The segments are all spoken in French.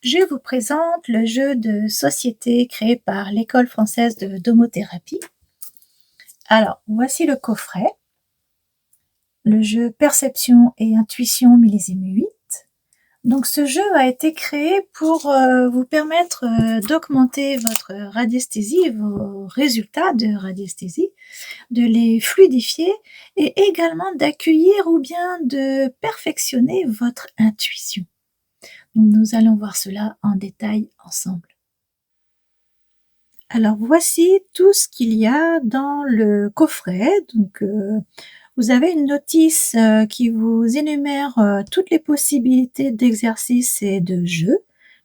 Je vous présente le jeu de société créé par l'École française de domothérapie. Alors, voici le coffret. Le jeu Perception et Intuition millésime 8. Donc ce jeu a été créé pour vous permettre d'augmenter votre radiesthésie, vos résultats de radiesthésie, de les fluidifier et également d'accueillir ou bien de perfectionner votre intuition. Donc nous allons voir cela en détail ensemble. Alors voici tout ce qu'il y a dans le coffret. Donc vous avez une notice qui vous énumère toutes les possibilités d'exercices et de jeux.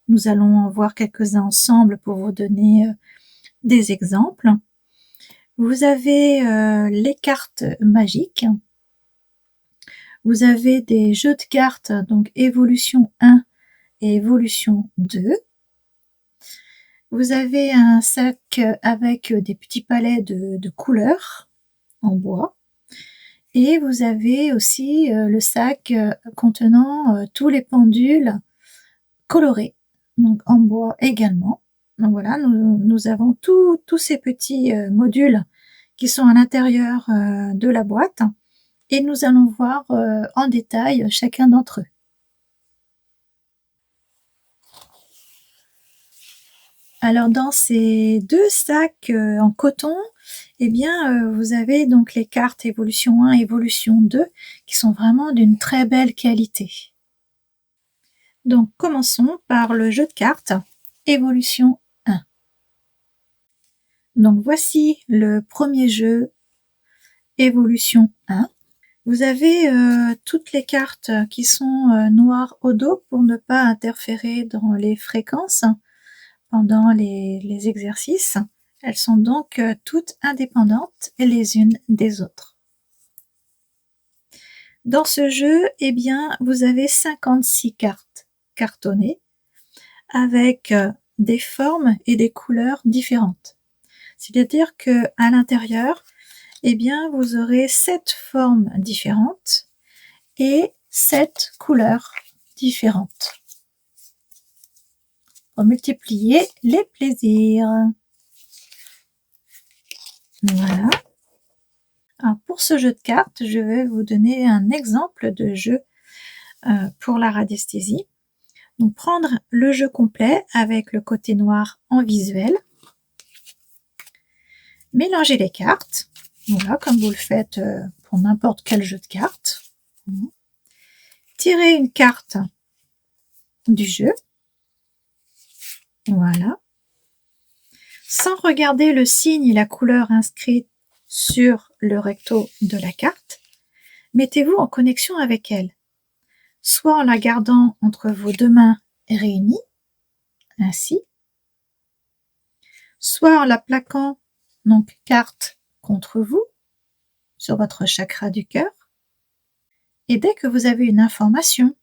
Nous allons en voir quelques-uns ensemble pour vous donner des exemples. Vous avez les cartes magiques. Vous avez des jeux de cartes, donc évolution 1 et évolution 2. Vous avez un sac avec des petits palets de couleurs en bois. Et vous avez aussi le sac contenant tous les pendules colorés, donc en bois également. Donc voilà, nous avons tous ces petits modules qui sont à l'intérieur de la boîte et nous allons voir en détail chacun d'entre eux. Alors dans ces deux sacs en coton, eh bien vous avez donc les cartes évolution 1 et évolution 2 qui sont vraiment d'une très belle qualité. Donc commençons par le jeu de cartes évolution 1. Donc voici le premier jeu évolution 1. Vous avez toutes les cartes qui sont noires au dos pour ne pas interférer dans les fréquences pendant les exercices. Elles sont donc toutes indépendantes les unes des autres. Dans ce jeu, eh bien, vous avez 56 cartes cartonnées avec des formes et des couleurs différentes. C'est-à-dire que à l'intérieur, eh bien, vous aurez 7 formes différentes et 7 couleurs différentes. Pour multiplier les plaisirs. Voilà. Alors pour ce jeu de cartes, je vais vous donner un exemple de jeu pour la radiesthésie. Donc prendre le jeu complet avec le côté noir en visuel. Mélanger les cartes. Voilà, comme vous le faites pour n'importe quel jeu de cartes. Tirer une carte du jeu. Voilà. Sans regarder le signe et la couleur inscrite sur le recto de la carte, mettez-vous en connexion avec elle, soit en la gardant entre vos deux mains réunies, ainsi, soit en la plaquant, donc carte contre vous, sur votre chakra du cœur, et dès que vous avez une information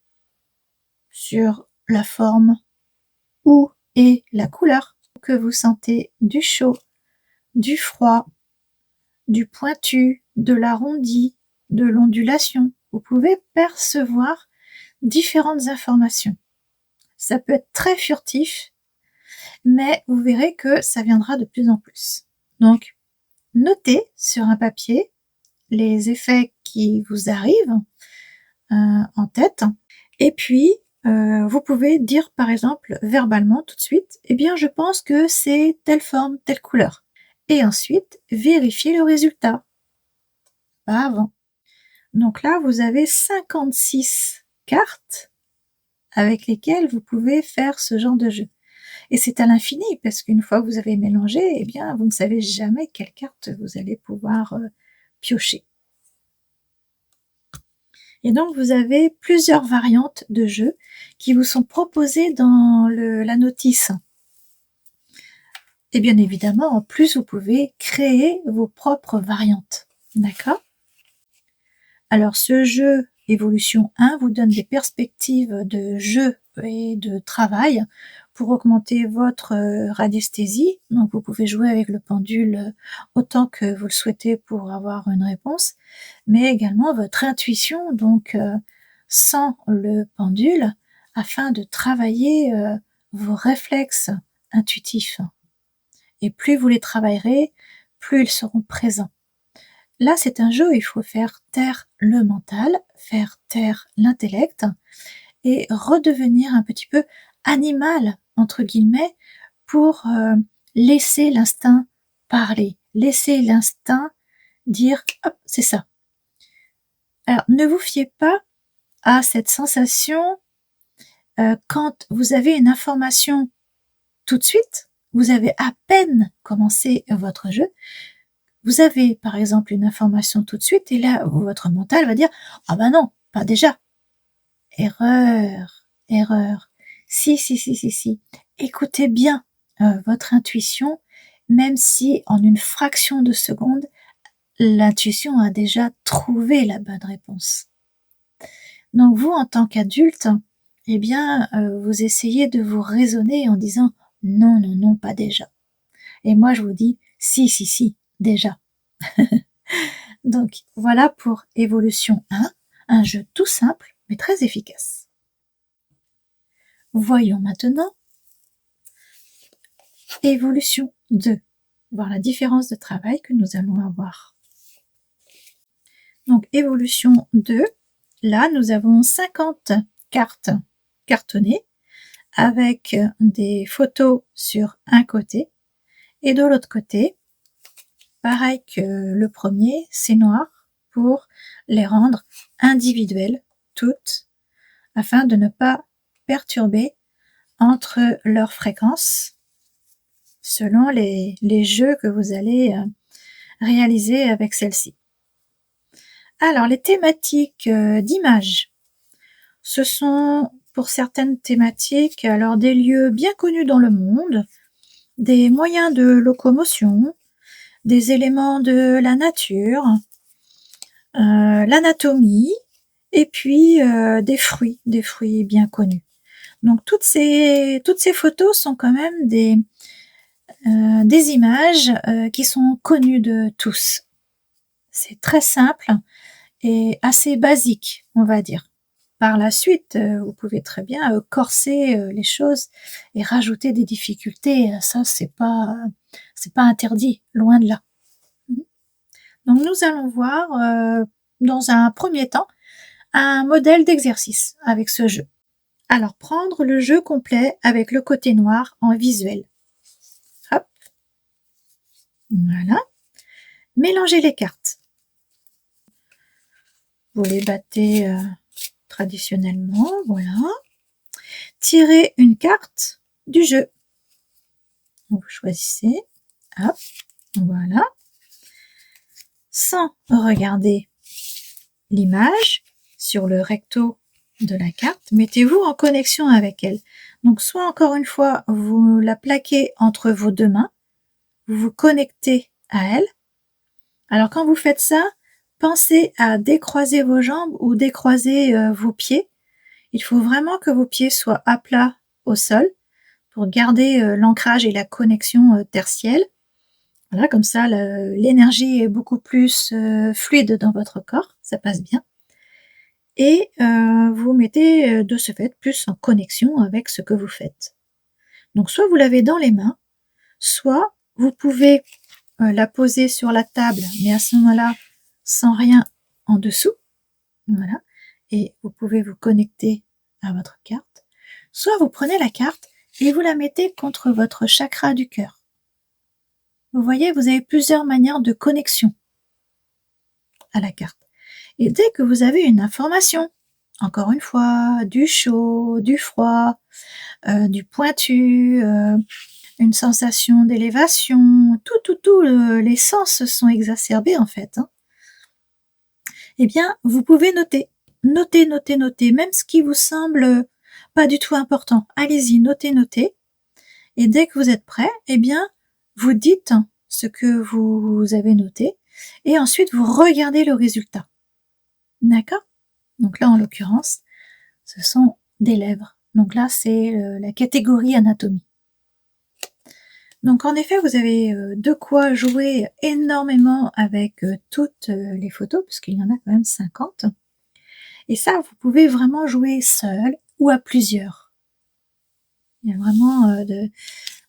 sur la forme ou et la couleur, que vous sentez du chaud, du froid, du pointu, de l'arrondi, de l'ondulation, vous pouvez percevoir différentes informations. Ça peut être très furtif, mais vous verrez que ça viendra de plus en plus. Donc, notez sur un papier les effets qui vous arrivent en tête, et puis vous pouvez dire par exemple verbalement tout de suite, eh bien je pense que c'est telle forme, telle couleur. Et ensuite, vérifier le résultat. Pas avant. Donc là, vous avez 56 cartes avec lesquelles vous pouvez faire ce genre de jeu. Et c'est à l'infini, parce qu'une fois que vous avez mélangé, eh bien, vous ne savez jamais quelle carte vous allez pouvoir piocher. Et donc, vous avez plusieurs variantes de jeux qui vous sont proposées dans la notice. Et bien évidemment, en plus, vous pouvez créer vos propres variantes. D'accord ? Alors, ce jeu Évolution 1 vous donne des perspectives de jeu et de travail pour augmenter votre radiesthésie. Donc, vous pouvez jouer avec le pendule autant que vous le souhaitez pour avoir une réponse, mais également votre intuition, donc sans le pendule, afin de travailler vos réflexes intuitifs. Et plus vous les travaillerez, plus ils seront présents. Là, c'est un jeu où il faut faire taire le mental, faire taire l'intellect et redevenir un petit peu animal, entre guillemets, pour laisser l'instinct parler, laisser l'instinct dire « hop, c'est ça ». Alors, ne vous fiez pas à cette sensation quand vous avez une information tout de suite, vous avez à peine commencé votre jeu, vous avez par exemple une information tout de suite et là, votre mental va dire « ah ben non, pas déjà ». Erreur, erreur. Si. Écoutez bien votre intuition, même si en une fraction de seconde, l'intuition a déjà trouvé la bonne réponse. Donc vous, en tant qu'adulte, eh bien, vous essayez de vous raisonner en disant « non, pas déjà ». Et moi, je vous dis « si, déjà ». Donc voilà pour évolution 1, un jeu tout simple mais très efficace. Voyons maintenant évolution 2, voir la différence de travail que nous allons avoir. Donc évolution 2, là nous avons 50 cartes cartonnées avec des photos sur un côté et de l'autre côté, pareil que le premier, c'est noir pour les rendre individuelles toutes afin de ne pas perturber entre leurs fréquences selon les jeux que vous allez réaliser avec celle-ci. Alors, les thématiques d'images, ce sont pour certaines thématiques alors des lieux bien connus dans le monde, des moyens de locomotion, des éléments de la nature, l'anatomie, et puis des fruits bien connus. Donc toutes ces photos sont quand même des images qui sont connues de tous. C'est très simple et assez basique, on va dire. Par la suite, vous pouvez très bien corser les choses et rajouter des difficultés. Ça, c'est pas interdit, loin de là. Donc nous allons voir dans un premier temps un modèle d'exercice avec ce jeu. Alors prendre le jeu complet avec le côté noir en visuel. Hop. Voilà. Mélangez les cartes. Vous les battez traditionnellement, voilà. Tirez une carte du jeu. Vous choisissez, hop, voilà. Sans regarder l'image sur le recto de la carte, mettez-vous en connexion avec elle. Donc soit encore une fois, vous la plaquez entre vos deux mains, vous vous connectez à elle. Alors quand vous faites ça, pensez à décroiser vos jambes ou décroiser vos pieds. Il faut vraiment que vos pieds soient à plat au sol pour garder l'ancrage et la connexion tertielle. Voilà, comme ça l'énergie est beaucoup plus fluide dans votre corps, ça passe bien. Et vous mettez de ce fait plus en connexion avec ce que vous faites. Donc soit vous l'avez dans les mains, soit vous pouvez la poser sur la table, mais à ce moment-là, sans rien en dessous. Voilà. Et vous pouvez vous connecter à votre carte. Soit vous prenez la carte et vous la mettez contre votre chakra du cœur. Vous voyez, vous avez plusieurs manières de connexion à la carte. Et dès que vous avez une information, encore une fois, du chaud, du froid, du pointu, une sensation d'élévation, tout, les sens sont exacerbés en fait. Eh bien, vous pouvez noter, même ce qui vous semble pas du tout important. Allez-y, notez. Et dès que vous êtes prêt, eh bien, vous dites ce que vous avez noté et ensuite vous regardez le résultat. D'accord? Donc là, en l'occurrence, ce sont des lèvres. Donc là, c'est la catégorie anatomie. Donc en effet, vous avez de quoi jouer énormément avec toutes les photos, puisqu'il y en a quand même 50. Et ça, vous pouvez vraiment jouer seul ou à plusieurs. Il y a vraiment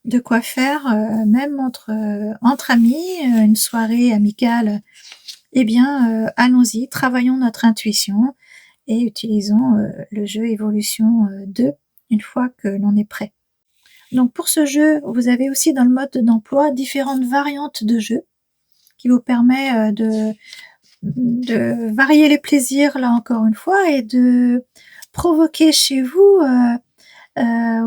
de quoi faire, même entre amis, une soirée amicale. Eh bien, allons-y, travaillons notre intuition et utilisons le jeu Évolution 2 une fois que l'on est prêt. Donc pour ce jeu, vous avez aussi dans le mode d'emploi différentes variantes de jeux qui vous permet de varier les plaisirs, là encore une fois, et de provoquer chez vous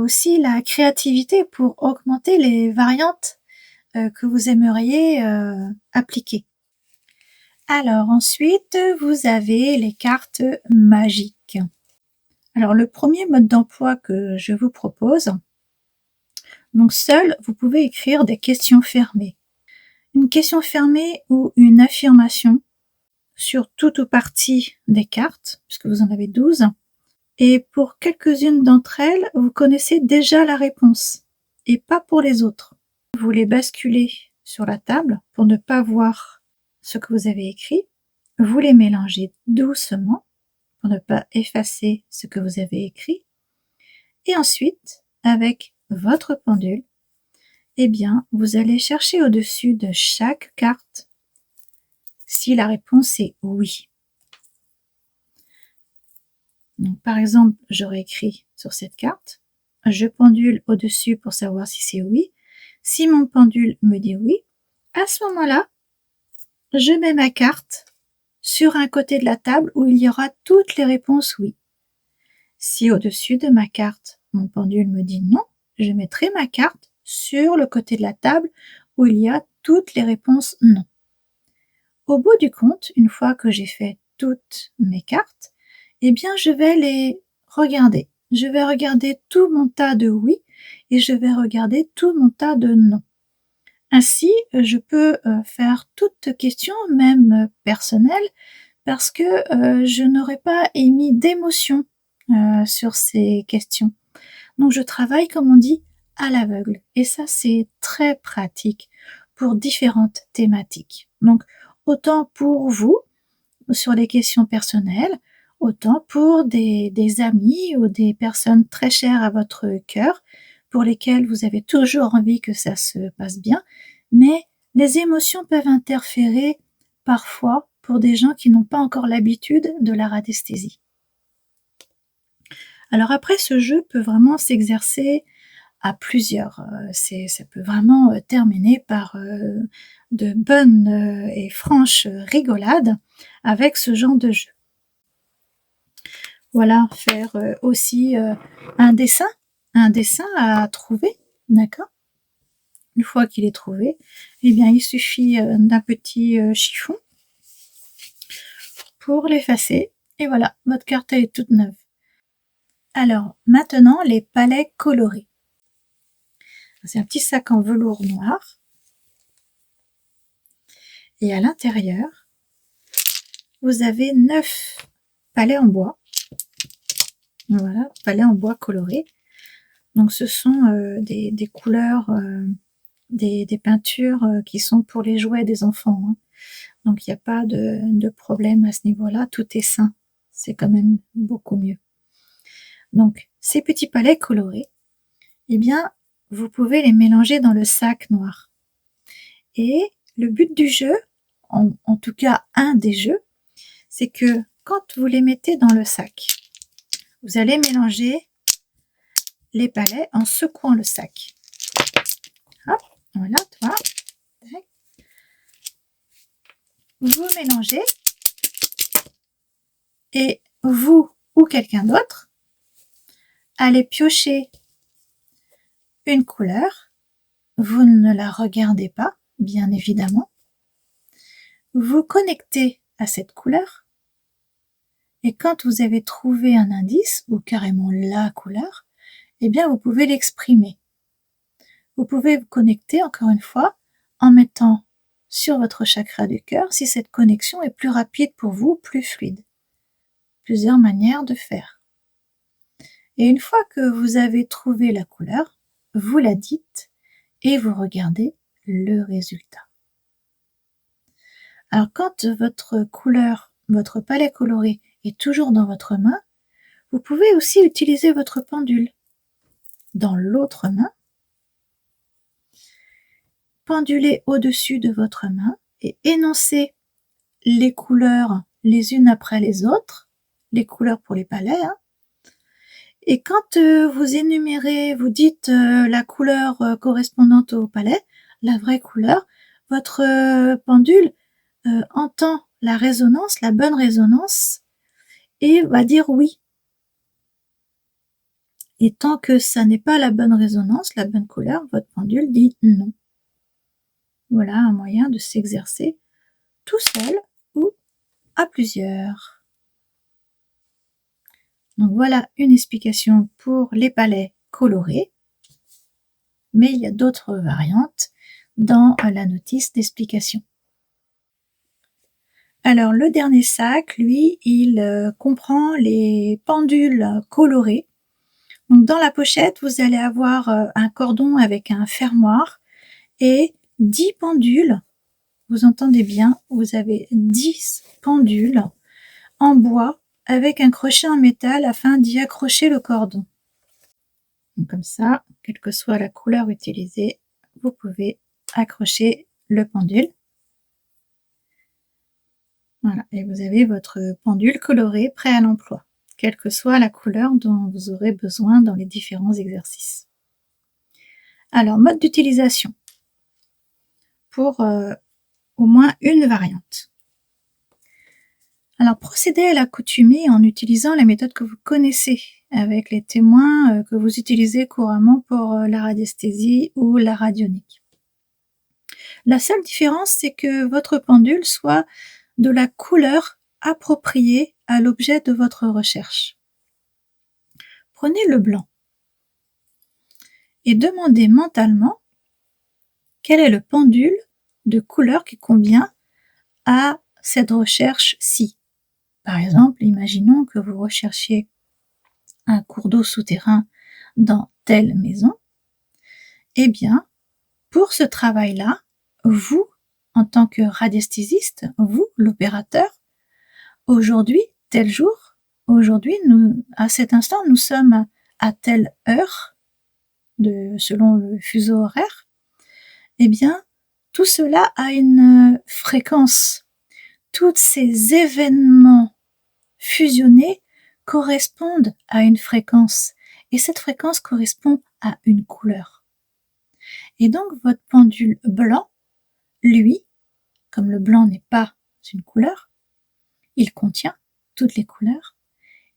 aussi la créativité pour augmenter les variantes que vous aimeriez appliquer. Alors ensuite, vous avez les cartes magiques. Alors le premier mode d'emploi que je vous propose, donc seul, vous pouvez écrire des questions fermées. Une question fermée ou une affirmation sur toute ou partie des cartes, puisque vous en avez 12, et pour quelques-unes d'entre elles, vous connaissez déjà la réponse, et pas pour les autres. Vous les basculez sur la table pour ne pas voir ce que vous avez écrit, vous les mélangez doucement pour ne pas effacer ce que vous avez écrit, et ensuite, avec votre pendule, eh bien, vous allez chercher au-dessus de chaque carte si la réponse est oui. Donc, par exemple, j'aurais écrit sur cette carte, je pendule au-dessus pour savoir si c'est oui. Si mon pendule me dit oui, à ce moment-là, je mets ma carte sur un côté de la table où il y aura toutes les réponses oui. Si au-dessus de ma carte, mon pendule me dit non, je mettrai ma carte sur le côté de la table où il y a toutes les réponses non. Au bout du compte, une fois que j'ai fait toutes mes cartes, eh bien je vais les regarder. Je vais regarder tout mon tas de oui et je vais regarder tout mon tas de non. Ainsi, je peux faire toute question, même personnelle, parce que je n'aurais pas émis d'émotion sur ces questions. Donc je travaille, comme on dit, à l'aveugle. Et ça, c'est très pratique pour différentes thématiques. Donc, autant pour vous, sur les questions personnelles, autant pour des amis ou des personnes très chères à votre cœur, pour lesquelles vous avez toujours envie que ça se passe bien, mais les émotions peuvent interférer parfois pour des gens qui n'ont pas encore l'habitude de la radiesthésie. Alors après, ce jeu peut vraiment s'exercer à plusieurs. Ça peut vraiment terminer par de bonnes et franches rigolades avec ce genre de jeu. Voilà, faire aussi un dessin à trouver, d'accord? Une fois qu'il est trouvé, eh bien il suffit d'un petit chiffon pour l'effacer. Et voilà, votre carte est toute neuve. Alors, maintenant, les palets colorés. C'est un petit sac en velours noir. Et à l'intérieur, vous avez 9 palets en bois. Voilà, palets en bois colorés. Donc ce sont des couleurs, des peintures qui sont pour les jouets des enfants, hein. Donc il n'y a pas de problème à ce niveau-là, tout est sain. C'est quand même beaucoup mieux. Donc ces petits palets colorés, eh bien, vous pouvez les mélanger dans le sac noir. Et le but du jeu, en tout cas un des jeux, c'est que quand vous les mettez dans le sac, vous allez mélanger les palets en secouant le sac. Hop, voilà, tu vois. Vous mélangez et vous ou quelqu'un d'autre allez piocher une couleur. Vous ne la regardez pas, bien évidemment. Vous connectez à cette couleur et quand vous avez trouvé un indice ou carrément la couleur, eh bien vous pouvez l'exprimer. Vous pouvez vous connecter encore une fois en mettant sur votre chakra du cœur si cette connexion est plus rapide pour vous, plus fluide. Plusieurs manières de faire. Et une fois que vous avez trouvé la couleur, vous la dites et vous regardez le résultat. Alors quand votre couleur, votre palette coloré est toujours dans votre main, vous pouvez aussi utiliser votre pendule. dans l'autre main, pendulez au-dessus de votre main et énoncez les couleurs les unes après les autres, les couleurs pour les palets, hein. Et quand vous énumérez, vous dites la couleur correspondante au palais, la vraie couleur, votre pendule entend la résonance, la bonne résonance, et va dire oui. Et tant que ça n'est pas la bonne résonance, la bonne couleur, votre pendule dit non. Voilà un moyen de s'exercer tout seul ou à plusieurs. Donc voilà une explication pour les palets colorés, mais il y a d'autres variantes dans la notice d'explication. Alors le dernier sac, lui, il comprend les pendules colorées. Donc dans la pochette, vous allez avoir un cordon avec un fermoir et 10 pendules. Vous entendez bien, vous avez 10 pendules en bois avec un crochet en métal afin d'y accrocher le cordon. Donc comme ça, quelle que soit la couleur utilisée, vous pouvez accrocher le pendule. Voilà, et vous avez votre pendule coloré prêt à l'emploi, quelle que soit la couleur dont vous aurez besoin dans les différents exercices. Alors, mode d'utilisation pour au moins une variante. Alors, procédez à l'accoutumée en utilisant la méthode que vous connaissez avec les témoins que vous utilisez couramment pour la radiesthésie ou la radionique. La seule différence, c'est que votre pendule soit de la couleur appropriée à l'objet de votre recherche. Prenez le blanc et demandez mentalement quel est le pendule de couleur qui convient à cette recherche-ci. Par exemple, imaginons que vous recherchiez un cours d'eau souterrain dans telle maison. Eh bien, pour ce travail-là, vous, en tant que radiesthésiste, vous, l'opérateur, aujourd'hui, tel jour, aujourd'hui, à cet instant, nous sommes à telle heure, selon le fuseau horaire. Eh bien, tout cela a une fréquence. Tous ces événements fusionnés correspondent à une fréquence. Et cette fréquence correspond à une couleur. Et donc, votre pendule blanc, lui, comme le blanc n'est pas une couleur, il contient toutes les couleurs,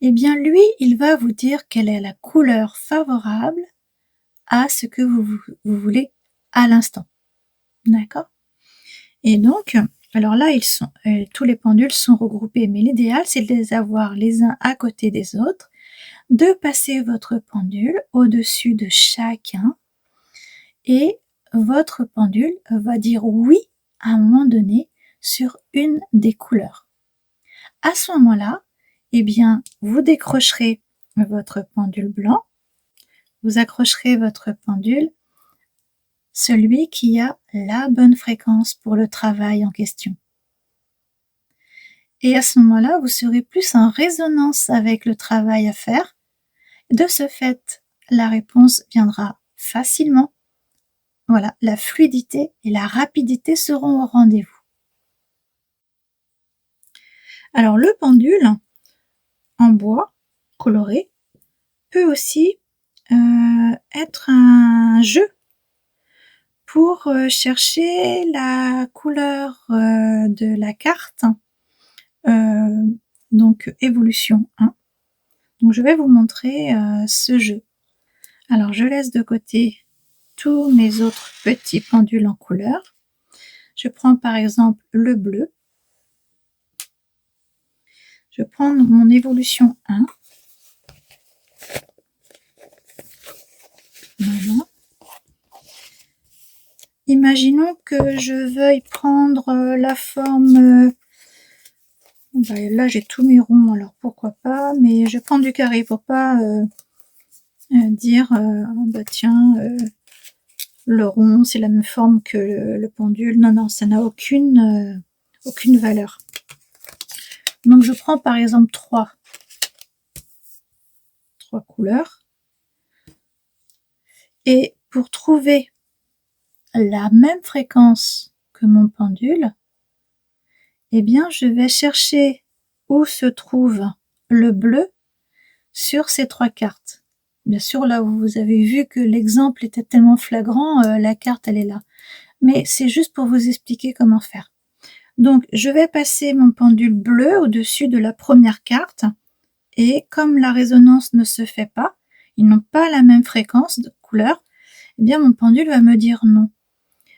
eh bien, lui, il va vous dire quelle est la couleur favorable à ce que vous voulez à l'instant. D'accord? Et donc, alors là, tous les pendules sont regroupés, mais l'idéal, c'est de les avoir les uns à côté des autres, de passer votre pendule au-dessus de chacun, et votre pendule va dire oui à un moment donné sur une des couleurs. À ce moment-là, eh bien, vous décrocherez votre pendule blanc, vous accrocherez votre pendule, celui qui a la bonne fréquence pour le travail en question. Et à ce moment-là, vous serez plus en résonance avec le travail à faire. De ce fait, la réponse viendra facilement. Voilà, la fluidité et la rapidité seront au rendez-vous. Alors, le pendule en bois coloré peut aussi être un jeu pour chercher la couleur de la carte, donc évolution 1. Donc je vais vous montrer ce jeu. Alors je laisse de côté tous mes autres petits pendules en couleur. Je prends par exemple le bleu. Je prends mon évolution 1. Voilà. Imaginons que je veuille prendre la forme... là j'ai tous mes ronds, alors pourquoi pas, mais je prends du carré pour pas dire tiens, le rond c'est la même forme que le pendule. Non, ça n'a aucune valeur. Donc je prends par exemple trois couleurs. Et pour trouver la même fréquence que mon pendule, eh bien, je vais chercher où se trouve le bleu sur ces 3 cartes. Bien sûr, là où vous avez vu que l'exemple était tellement flagrant, la carte, elle est là. Mais c'est juste pour vous expliquer comment faire. Donc, je vais passer mon pendule bleu au-dessus de la première carte. Et comme la résonance ne se fait pas, ils n'ont pas la même fréquence de couleur, eh bien, mon pendule va me dire non.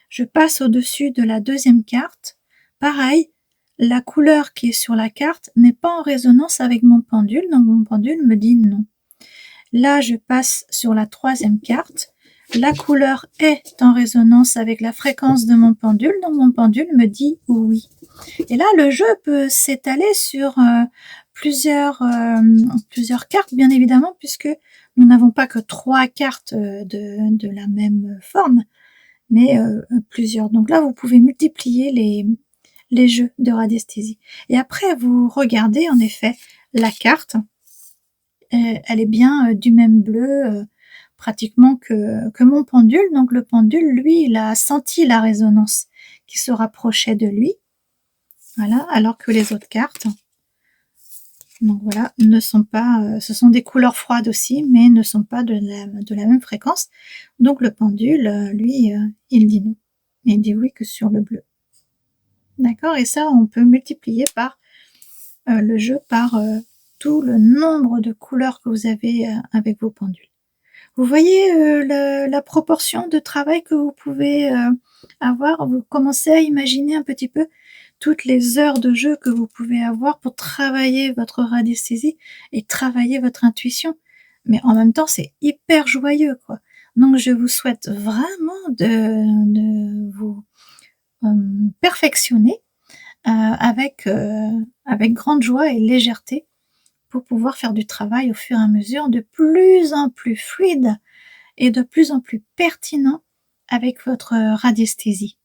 Je passe au-dessus de la deuxième carte. Pareil, la couleur qui est sur la carte n'est pas en résonance avec mon pendule, donc mon pendule me dit non. Là, je passe sur la troisième carte. La couleur est en résonance avec la fréquence de mon pendule, donc mon pendule me dit oui. Et là, le jeu peut s'étaler sur plusieurs cartes, bien évidemment, puisque nous n'avons pas que 3 cartes de la même forme, mais plusieurs. Donc là, vous pouvez multiplier les jeux de radiesthésie. Et après, vous regardez en effet la carte. Elle est bien du même bleu pratiquement que mon pendule. Donc le pendule, lui, il a senti la résonance qui se rapprochait de lui. Voilà, alors que les autres cartes, donc voilà, ne sont pas, ce sont des couleurs froides aussi, mais ne sont pas de la même fréquence. Donc le pendule, lui, il dit non. Il dit oui que sur le bleu. D'accord? Et ça, on peut multiplier par le jeu par tout le nombre de couleurs que vous avez avec vos pendules. Vous voyez la proportion de travail que vous pouvez avoir. Vous commencez à imaginer un petit peu toutes les heures de jeu que vous pouvez avoir pour travailler votre radiesthésie et travailler votre intuition. Mais en même temps, c'est hyper joyeux, quoi. Donc, je vous souhaite vraiment de vous perfectionner avec grande joie et légèreté pour pouvoir faire du travail au fur et à mesure de plus en plus fluide et de plus en plus pertinent avec votre radiesthésie.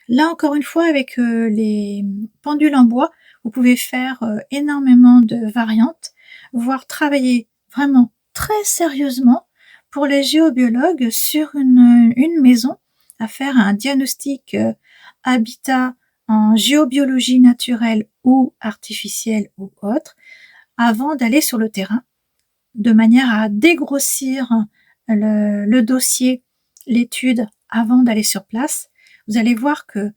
Là, encore une fois, avec les pendules en bois, vous pouvez faire énormément de variantes, voire travailler vraiment très sérieusement pour les géobiologues sur une maison, à faire un diagnostic habitat en géobiologie naturelle ou artificielle ou autre, avant d'aller sur le terrain, de manière à dégrossir le dossier, l'étude, avant d'aller sur place. Vous allez voir que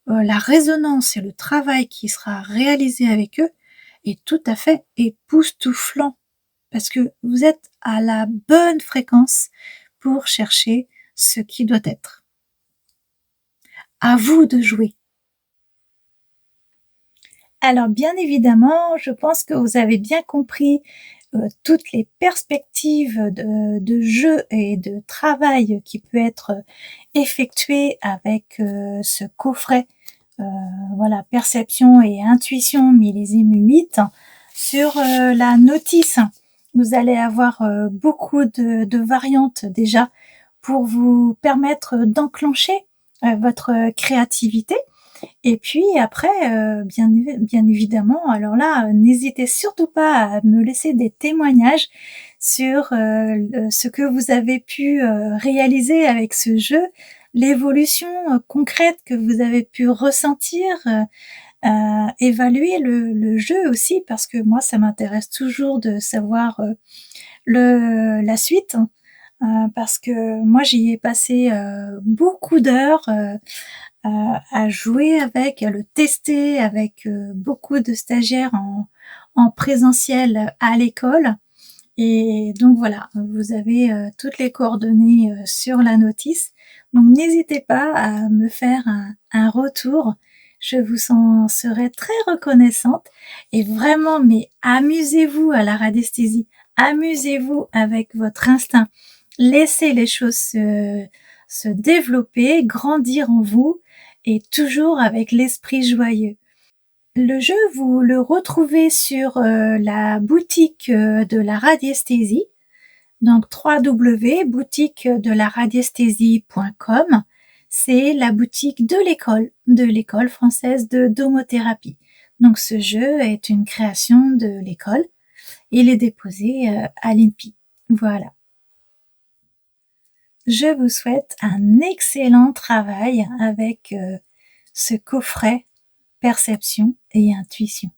la résonance et le travail qui sera réalisé avec eux est tout à fait époustouflant, parce que vous êtes à la bonne fréquence pour chercher ce qui doit être. À vous de jouer. Alors bien évidemment, je pense que vous avez bien compris toutes les perspectives de jeu et de travail qui peut être effectué avec ce coffret, voilà, perception et intuition millésime 8 sur la notice. Vous allez avoir beaucoup de variantes déjà pour vous permettre d'enclencher votre créativité. Et puis après, bien évidemment, alors là, n'hésitez surtout pas à me laisser des témoignages sur ce que vous avez pu réaliser avec ce jeu, l'évolution concrète que vous avez pu ressentir, évaluer le jeu aussi, parce que moi, ça m'intéresse toujours de savoir la suite, parce que moi, j'y ai passé beaucoup d'heures à jouer avec, à le tester avec beaucoup de stagiaires en présentiel à l'école. Et donc voilà, vous avez toutes les coordonnées sur la notice. Donc n'hésitez pas à me faire un retour. Je vous en serai très reconnaissante. Et vraiment, mais amusez-vous à la radiesthésie. Amusez-vous avec votre instinct. Laissez les choses se développer, grandir en vous, et toujours avec l'esprit joyeux. Le jeu, vous le retrouvez sur la boutique de la radiesthésie, donc www.boutiquedelaradiesthésie.com. C'est la boutique de l'école française de domothérapie. Donc ce jeu est une création de l'école. Il est déposé à l'INPI. Voilà. je vous souhaite un excellent travail avec ce coffret perception et intuition.